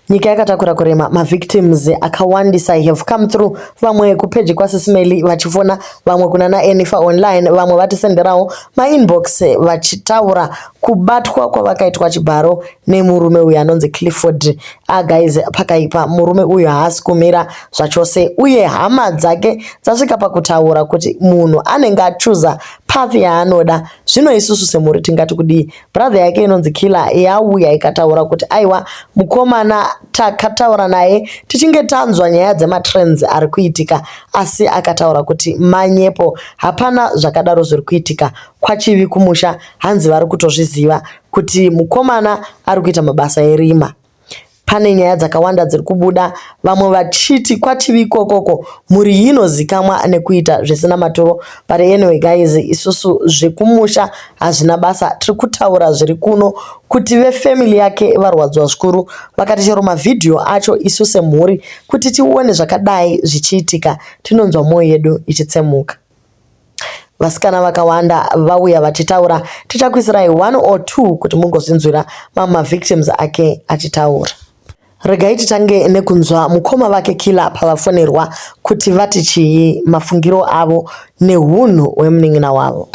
Nyika yakatakura kurema mavictims akawandisa have come through. Vamwe kupeji kwa Sisimeli vachifona, vamwe kuna na Enifa online, vamwe vatisenderawo mainbox vachitaura kubatwa kwavakaitwa Chibharo nemurume uyu anonzi Clifford. Guys, pakaipa murume uyu haasi kumira zvachose uye hama dzake dzasvika pakutaura kuti munhu anenge achuza path yaanoda. Zvino isusu semhuri tingati kudii? Brother yake inonzi Killer yauya ikataura kuti aiwa mukomana takataura naye tichinge tanzwa nyaya dzematrends ari kuitika, asi akataura kuti manyepo hapana zvakadaro zviri kuitika kwachivi kumusha. Hanzi vari kutozviziva kuti mukomana ari kuita mabasa erima. Pane nyaya dzakawanda dziri kubuda, vamwe vachiti kwachivi ikokoko muri inozikamwa nekuita zvisina maturo. But anyway guys, isusu zvekumusha hazvina basa, tiri kutaura zviri kuno kuti vefamily yake varwadzwa zvikuru. Vakati chero mavhidhiyo acho isu semhuri kuti tione zvakadai zvichiitika tinonzwa mwoyo yedu ichitsemuka. Vasikana vakawanda vauya vachitaura, tichakuisirai 1 or 2 kuti mungozvinzwira mama victims ake achitaura. Regai titange nekunzwa mukoma vake Killer pavafonerwa kuti vati chii, mafungiro avo nehunhu hwemunin'ina wavo.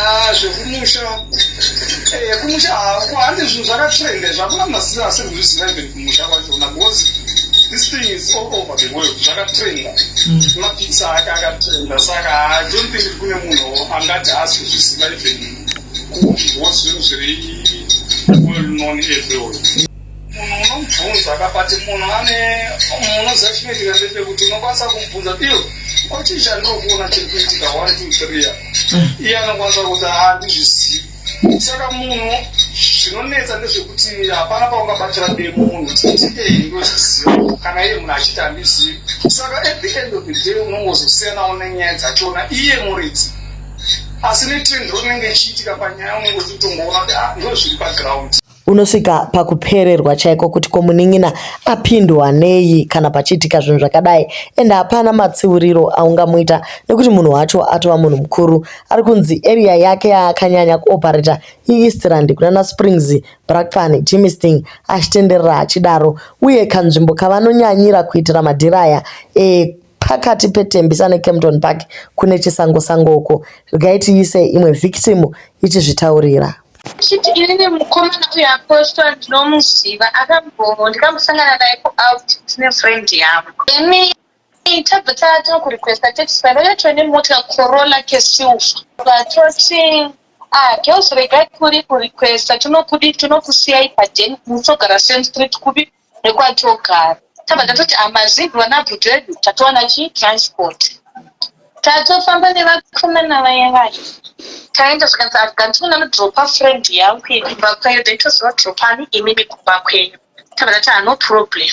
Kumusha handi zvinhu zvakatrenda zvakuna masira asiri kuzviziva even kumusha kwachona because this thing is all over the world. Zvakatrenda mapizza akatrenda, saka I don't think kune munhu angati haasi kuzviziva even because zvinhu zviri well known everywhere. Munhu unomubvunza akapati munhu unoziva chinoitika ndechekuti unokwanisa kumubvunza iyo kwachii chandinokuona chiri kuitika 1 2 3 iye anokwanisa kuti handizvizivi. Saka munhu zvinonetsa ndezvekuti hapana paungabatira demo munhu titi ndozviziva kana iye munhu achiti handizivi. Saka at the end of the day unongozosiyanawo nenyaya dzachona iye muridzi, asi netrend rinenge ichiitika panyaya unongozitongoona kuti ndozviri paground. Unosvika pakupererwa chaiko kuti komunin'ina apindwa nei kana pachiitika zvinhu zvakadai, ende hapana matsiuriro aungamuita nekuti munhu wacho atova munhu mukuru. Ari kunzi area yake yaakanyanya kuopareta iEastland kunana Springs, Brakpan, Germiston achitenderera achidaro, uye kanzvimbo kavanonyanyira kuitira madhiraya pakati peTembisa neCampton Park kune chisango uko. Regai tiise imwe victim ichizvitaurira. Chiti inini mukomana uyu apostwa ndinomuziva, ndikamusangana naye kuout tine friend yavo. Emi tabva tinokurequesta tetisaraya tine mota Corolla kesilver. Vatoti girls regai kuri kurequesta tinokusiyai padeni musogara Sen Street kubi nekwatogara. Tabva tatoti amazimbi vanabhudhu vedu tatowana transport. Tatofamba nevakomana vaya taenda zvikanzi afghanistona nodropa friend yangu kumba kwayo daitoziva dropani imimi kumba kwenyu. Tabva tati no problem.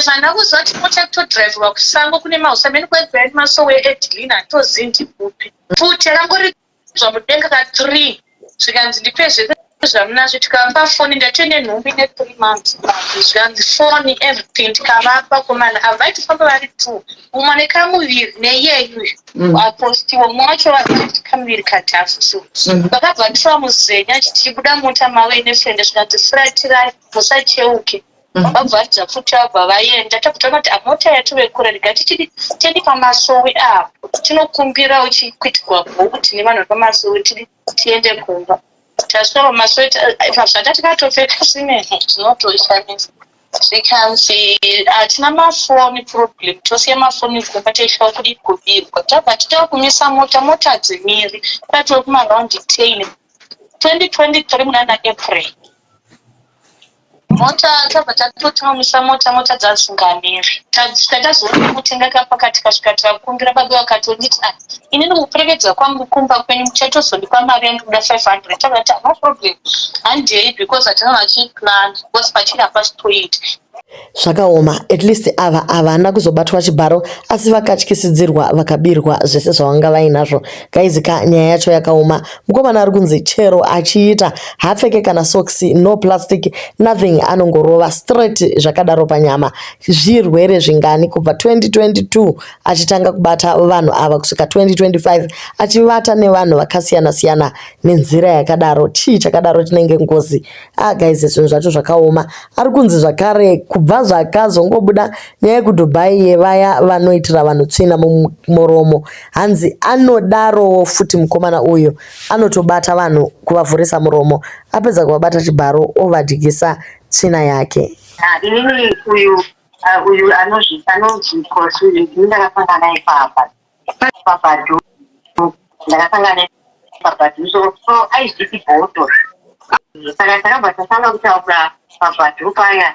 Zvandakuziva kuti mota kutodhiraivhirwa kusango kune mahusameni kwegrand masowe edilina tozindi kupi futi rangoridzwa mudenga ka3 zvikanzi ndipe zvese zvamunazvo tikavapa foni ndatoine nhumbi ne3 months zvikanzi foni everything tikavapa komana avaitofamba vari 2 umwe nekamuviri neyeyu apostiwa mumwe wacho kamuviri kathafu. So vakabva tiva muzenya achitibuda mota mave nefrende zvikanzi furatirai musacheuke. Vabvaridza futi vabva vaenda. Tabva kuti mota yatove kure rigati tiri pamasowe apo tinokumbira uchikwitirwa bhuku tine vanhu pamasowe tiende kumba. Tasvika pamasowe zvatati katopfeka simene zvinotoishamisa zvikanzi hatina mafoni problem, tosiya mafoni kumba teisvika kudi kubirwa. Tabva titava kumisa mota dzimiri tatove kumaraundi 10 2023 munana April. Mota tabva tatotamisa mota dzasingamiri. Tasvika tazoona kutenga kapakati kasvika takumbira baba vakatonditi inini kuperekedza kwangu kumba kwenyu muchatozondipa mari yandokuda 500. Tabva tati no problem handei because hatina vachiplan because patingapa stoit. Zvakaoma, at least ava havana kuzobatwa Chibharo asi vakatyisidzirwa vakabirwa zvese zvavanga vainazvo. Guys, nyaya yacho yakaoma. Mukomana ari kunzi chero achiita hapfeke kana soksi, no plastic, nothing, anongorova straight zvakadaro panyama. Zvirwere zvingani kubva 2022 achitanga kubata vanhu ava kusvika 2025 achivata nevanhu vakasiyana siyana nenzira yakadaro. Chii chakadaro chinenge ngozi. Guys, zvinhu zvacho zvakaoma. Ari kunzi zvakare kubva zvakazongobuda nyaya yekuDubai yevaya vanoitira vanhu tsvina mumuromo. Hanzi anodarowo futi mukomana uyu anotobata vanhu kuvavhurisa muromo, apedza kuvabata chibharo ovadyisa tsvina yake. Inini uyu anonzi Kosi ndakasangana naye pabhadhu. Ndakasangana naye pabhadhu so aizviti bhodo. Saka takabva tasanga kutaura pabhadhu paya.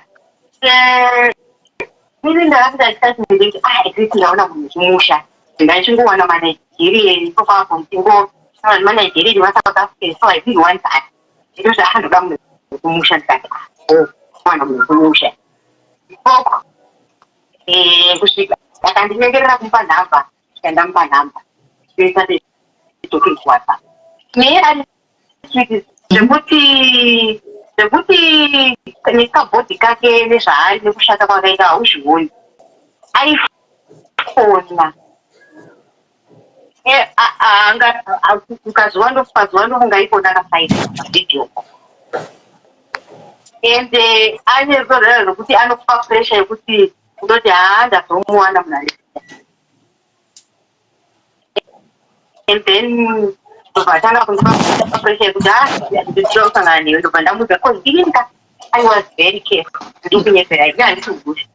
Inini ndakapita ndikati exiti ndaona munhu chimusha. Ndingachingowana maNigeria ipapo ndingowana maNigeria nevaSouth African so I did one time. Ndikati ndoda munhu chimusha ndikati mwana munhu chimusha. Kusvika akandinyengerera kumupa nhamba ndamupa nhamba ndisati toking WhatsApp ne ari zvekuti nekabhodhi kake nezvaari nekushata kwakaita hauzvioni aifona ukazuva ndofunga ipona akasaita video ende ane zorera rokuti anokupa pressure yekuti ndoti ndazomuwana munhu and then vatanga kundipa pressure yekuti ndinoda kusangana newe ndobva ndamudza because ininka I was very careful ndikunyepera ine handisi kugusha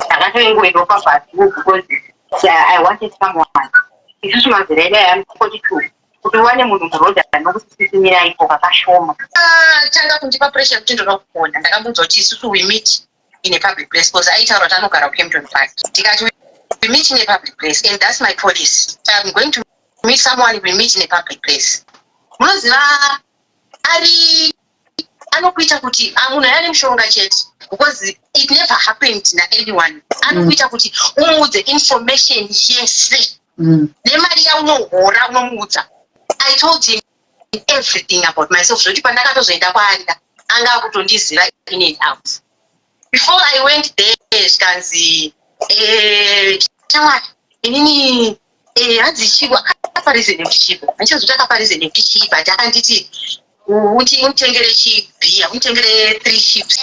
ndakatoingoendawo pabhadhu because I wanted someone isusu mazera edu ayam42 kuti uwane munhu murodha nokusisimira ipo kakashoma tanga kundipa pressure yekuti ndoda kupona ndakambudza kuti isusu we meet in a public place because aitaura kuti anogara kuCampton Park. Tikati we meet in a public place and that's my policy. So I'm going to meet someone, we meet in a public place. Munoziva ari anokuita kuti munhu ane mushonga chete because it never happened na anyone. Anokuita kuti umuudze information yese nemari yaunohora unomuudza. I told him everything about myself zvoti pandakatozoenda kwaari anga akutondiziva in and out. Before I went there, skanzi inini hadzichibwa akaparizene kuti chibwa handichazoti akaparizene kuti chibwa takanditi unitengere chibhiya unitengere 3 chips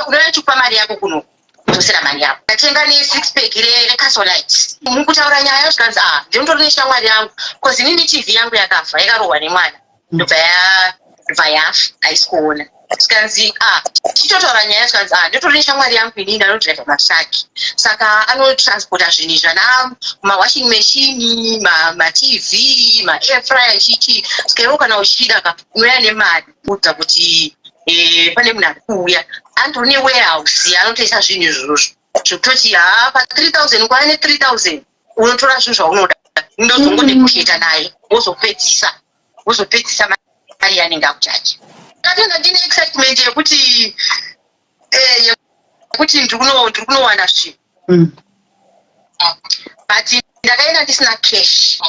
unoda chikupa mari yako kuno kutosera mari yako ndatenga ne6 pack recasolite mukutaura nyaya yoskanzi ndinotori neshamwari yangu because inini TV yangu yakafa yakarohwa nemwana ndobva yafa haisi kuona skanzi tichotaura nyaya skanzi ndotori neshamwari yangu inini anodriva masaki saka anotransporta zvinhu zvana mawashing machine maTV maair fryer chichi sikairo kana uchida unoya nemari kuudza kuti pane munhu ari kuuya andori newarehouse anotoisa zvinhu izvozvo zvekutoti pa3000 kwane 3000 unotora zvinhu zvaunoda ndozongonegotiata naye wozopedzisa mari yanenge akuchacha katenda ndine excitement yekuti ndiri kunowana zvinhu but ndakaenda ndisina cash.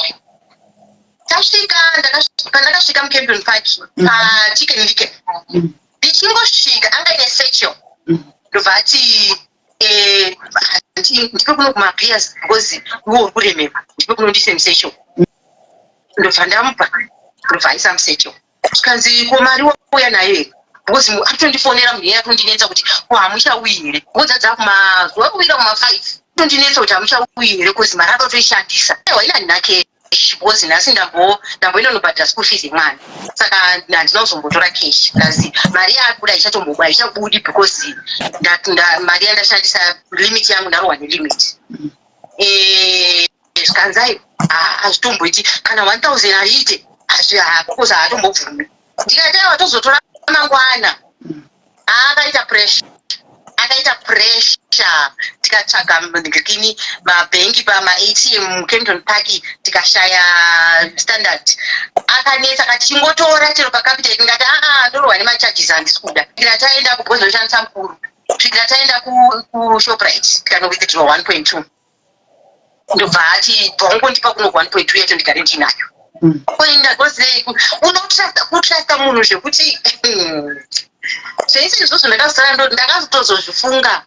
Pandakasvika muCampton Park paChicken Licken ndichingosvika anga ine satchel ndobva ati ndipe kuno kumaplayers because iwo uri kuremekwa ndipe kunondise musatchel ndobva ndamupa ndobva aisa musatchel skanzi komari wauya nayo because akutondifonera munhu iye atondinetsa kuti hamuchauyi here ngodzadza kumazuva kuvira kuma5 tondinetsa kuti hamuchauyi here because mari akatoishandisa waina handina cash because nhasi ndamboenda nobhadhira school fees yemwana saka handina kuzombotora cash kazi mari yakuda ichatombobuda haichabudi because mari yandashandisa limit yangu ndarohwa nelimit skanzai hazvitomboiti kana 1000 aite because haatombobvumi ndikati tozotora mangwana akaita pressure tikatsvaga ngekini mabhengi pamaATM muCampton Park tikashaya Standard akanetsa kachingotora chero paCapitec ngati ndorohwa nemacharges handisi kuda svikira taenda kubhozo rishandisa mukuru svikira taenda kuShoprite kana withdraw 1.2 ndobva ati paungondipa kuno 1.2 yacho ndigare ndinayo kuenda gozei unotrasta munhu zvekuti zvese izvozvo ndakazara ndo ndakazotozozvifunga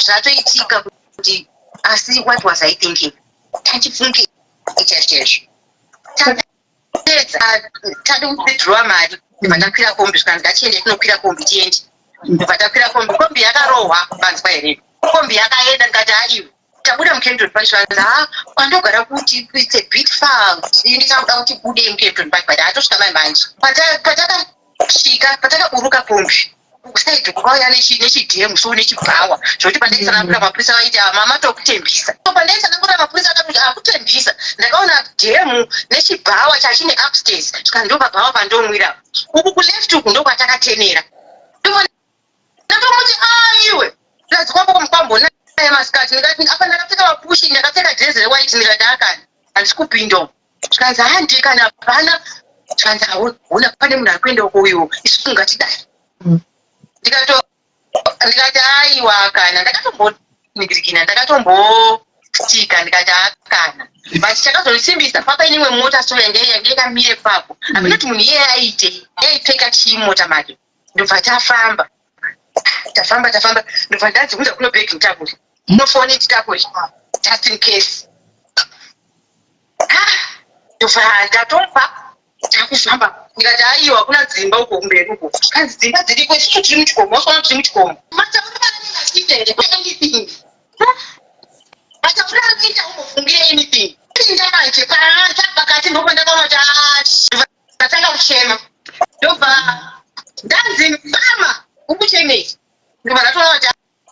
zvatoitika kuti asi what was I thinking tandifunge ichaizvo tade withdraw mari ndobva ndakwira kombi zvikanzi ngatiende kunokwira kombi tiende ndobva takwira kombi yakarohwa panzwa here kombi yakaenda ndikati aiwa tabuda muKenton Park zvanzi kwandogara kuti it's a bit far ndinoda kuti bude muKenton Park but atosvika manje patakaburuka kombi kusaidi kwakauya nechidhemu so nechibhawa zvokuti pandaitsanangura mapurisa vaiti mama tokutembisa pandaitsanangura mapurisa akati akutembisa ndakaona dhemu nechibhawa chachine upstairs saka ndopabhawa pandomwira uku kuleft uku ndokwatakatenera ndatomoti iwe ndadzikwamboko mukwambona masikati ndikati apa ndakapfeka mapushi ndakapfeka jezi rewhite ndikati akani handisi kupinda zvikanzi handikana hapana zvikanzi ona pane munhu ari kuenda uko uyo isusu ngatidai ndikati aiwa kana ndakatombonigirikina ndakatombotika ndikati akana but chakazonisimbisa papaine imwe mota so yange yakamire papo apinoti munhu iye aite yaipfeka chimota make ndobva tafamba ndobva ndadzibvunza kuno bhegi nditakuri munofoni titakuri just in case ndobva ndatomba takufamba ndikati aiwa kuna dzimba uko kumberi uko kanzi dzimba dziriko isusu tiri muchikomo wasona tiri muchikomo matafuraita umofungire anything pinda manje pakati ndoko ndakaona ndatanga kuchema ndobva ndanzi mama ukuchemei ndobva ndatoona kuti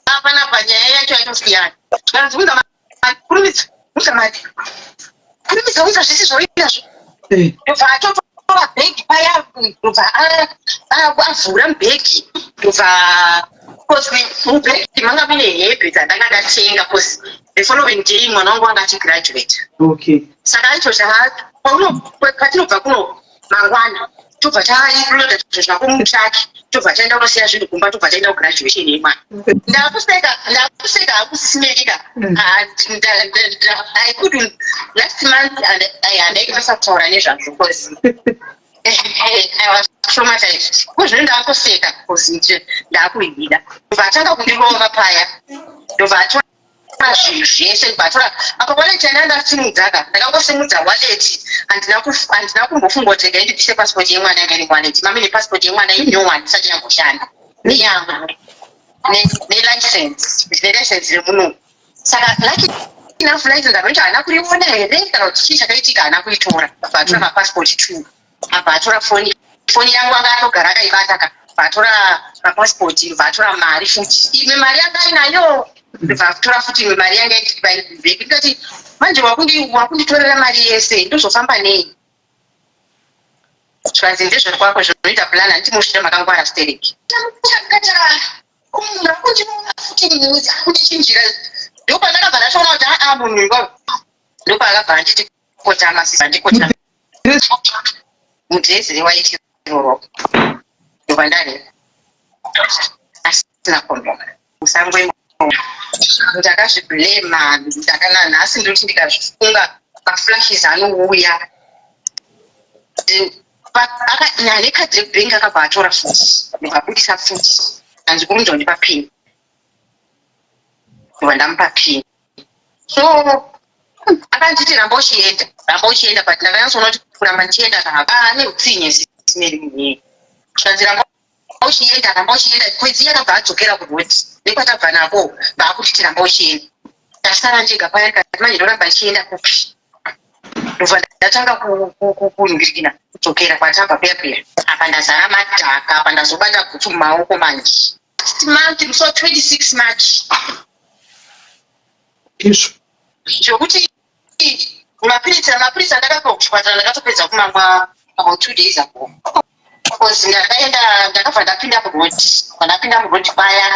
apana panyaya yacho yaitosiyana kanzibvunza kurumidza uza zvisi zvoitazvo ndobva atotora bhegi paya ndobva avhura mubhegi ndobva mubhegi manga mune hembe dzandanga ndatenga cause the following day mwana wangu anga achigraduate saka icho patinobva kuno mangwana tobva tailoda zvinhu zvako mutraki tobva taenda kunosiya zvinhu kumba tobva taenda kugraduation yemwana ndakuseka hakusismerika I couldn't last month handaikasataura nezvazvo cause I was traumatized kuzvino ndakoseka cause ndakuhwida ndobva atanga kundirova paya ndobva atora zvinhu zvese batora apa pane chana ndasimudzaka ndakangosimudza wallet handina kumbofunga kuti rega ndibvise passport yemwana yanga iri wallet mamine passport yemwana inyowa ndisati yangoshanda neyangu nelicense remuno saka lucky enough license ndakati haana kuriona here kana kuti chii chakaitika haana kuitora abva atora mapassport 2 abva atora foni yangu anga atogara akaibata vatora mapassport vatora mari futi imwe mari yanga inayo vatora futi imwe mari yanga itikibaiibheki ndikati manje wakunditorera mari yese ndozofamba nei zvikanzi ndezviri kwako zvinoita plan handiti mushure makangwara stereki munhu akundinoona futi akundichinjira ndopandakabva ndatoona kuti munhu iwavo ndopaakabva anditi kotama sisa ndikotama mudhezi rewaiti roro ndobva ndari asina kondoma musango ndakazviblema ndakananhasi ndoti ndikazvifunga maflashes anouya nekadhi rebhengi akabva atora futi ndikabudisa futi hanzi kurunza kundipa pini ndobva ndamupa pini so akanditi ramba uchienda but ndakanyatsona kuti kuramba ndichienda kana neutsinye sisimeri munyee zvanzi ramba uchienda kwedzi yakabva adzokera kuroti nekwatabva napo vaakuti tiramba uchienda ndasara njega paya kati manje ndoramba ndichienda kupi ndobva ndatanga kuningirikina kudzokera kwatabva peya apa ndazara madhaka apa ndazobata bhutsu mumaoko manje last month musi wa26 March zvokuti mapurisa ndakabva kuchipatara ndakatopedza kumangwa about 2 days ago because ndakabva ndapinda murodi paya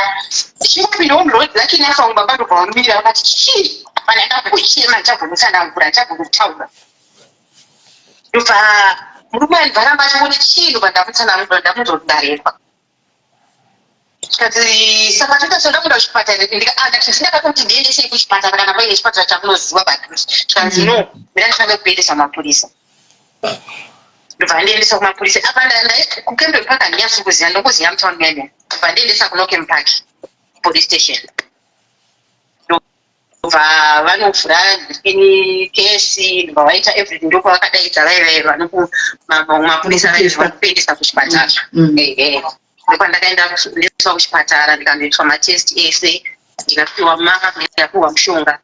ndichingopindawo murodi lakini afa baba ndobva vamirira vakati chii apa ndakakuchema ndichabvomutsanangura ndichabvomutaura ndobva murume andibvaramba achingoti chii ndobva ndamutsanangura ndamuzodarerwa zvikati saka tokasondakuda kuchipatara ndakatoti ndiendesei kuchipatara kana paine chipatara chamunoziva padhuze zvikanzi no mina ndifanira kuendesa mapurisa ndobva ndiendesa kumapurisa apa kuKenton Park handinyatsi kuziva ndongoziva mutauni mene ndobva ndiendesa kuNorthern Park police station ndobva vanovhura kesi ndobva vaita everything ndopavakadaidza vaivaiva mapurisa vaikuendesa kuchipatara ndopandakaenda kuchipatara ndikandoitwa matest ese ndikapiwa mama ndikapiwa mushonga.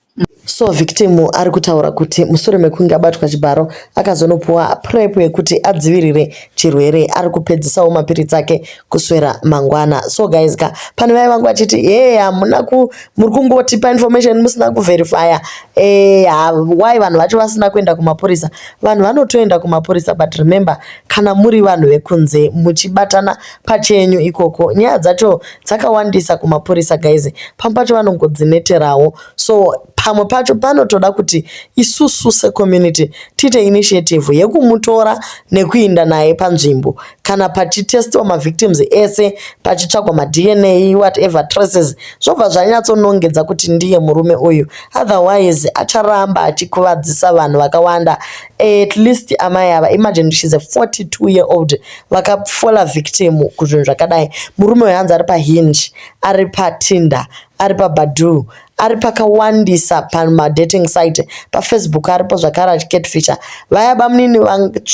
So victim ari kutaura kuti mushure mekunge abatwa chibharo akazonopuwa prep yekuti adzivirire chirwere ari kupedzisawo mapiritsi ake kuswera mangwana. So guys pane vai vangu vachiti hamuna muri kungotipa information musina kuverifya why vanhu vacho vasina kuenda kumapurisa. Vanhu vanotoenda kumapurisa, but remember kana muri vanhu vekunze muchibatana pachenyu ikoko nyaya dzacho dzakawandisa kumapurisa guys, pamwe pacho vanongodzineterawo. So pamwe pacho panotoda kuti isusu secommunity tiite initiative yekumutora nekuinda naye panzvimbo kana pachitestiwa mavictims ese, pachitsvagwa madNA whatever traces, zvobva zvanyatsonongedza kuti ndiye murume uyu, otherwise acharamba achikuvadzisa vanhu vakawanda. At least amai ava, imagine she's a 42-year-old, vakafola victim kuzvinhu zvakadai. Murume uyu hanzi ari paHinge, ari paTinder, ari paBadoo, ari pakawandisa pamadating site, paFacebook aripo zvakare achicatfisha. Vaya bamunini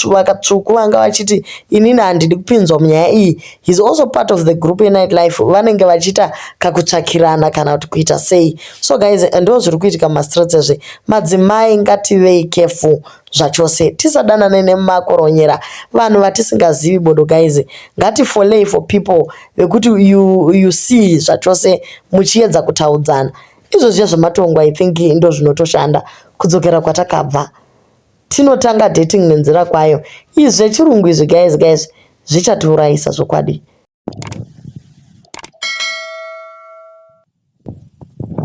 vakatsvuku vanga vachiti inini handidi kupinzwa munyaya iyi. He's also part of the group yeNightlife, vanenge vachiita kakutsvakirana kana kuti kuita sei. So guys, ndo zviri kuitika mastreets ezve. Madzimai ngativei careful zvachose, tisadanane nemakoronyera vanhu vatisingazivi bodo guys. Ngatifollow for people vekuti you see zvachose muchiedza kutaudzana. Izvozvo zvematongo I think ndo zvinotoshanda kudzokera kwatakabva. Tinotanga dating nenzira kwayo. Izve chirungu izvi guys zvichatiurayisa zvokwadi.